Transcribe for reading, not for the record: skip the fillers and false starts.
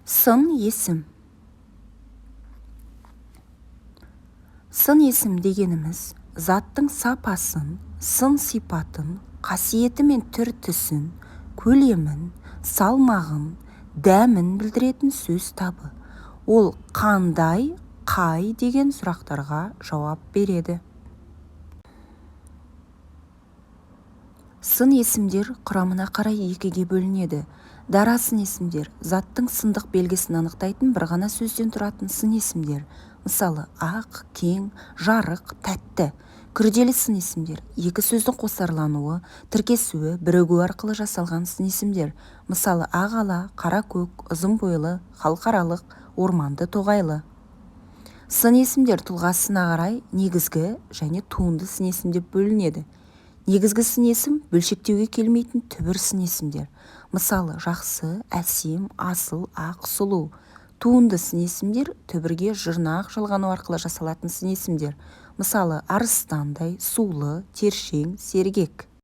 Сын есім. Сын есім дегеніміз заттың сапасын, сын сипатын, қасиеті мен түр-түсін, көлемін, салмағын, дәмін білдіретін сөз табы. Ол қандай, қай деген сұрақтарға жауап береді. Сын есімдер құрамына қарай екіге бөлінеді. Дара сын есімдер заттың сындық белгісін анықтайтын бір ғана сөзден тұратын сын есімдер. Мысалы, ақ, кең, жарық, тәтті. Күрделі сын есімдер екі сөздің қосарлануы, тіркесуі, бірігуі арқылы жасалған сын есімдер. Мысалы, ақ ала, қара көк, ұзын бойлы, халықаралық, орманды, тоғайлы. Сын есімдер тұлғасына қарай негізгі және туынды сын есім деп бөлінеді. Негізгі сын есім бөлшектеуге келмейтін түбір сын есімдер. Мысалы, жақсы, әсем, асыл, ақ, сұлу. Туынды сын есімдер түбірге жұрнақ жалғану арқылы жасалатын сын есімдер. Мысалы, арыстандай, сулы, тершең, сергек.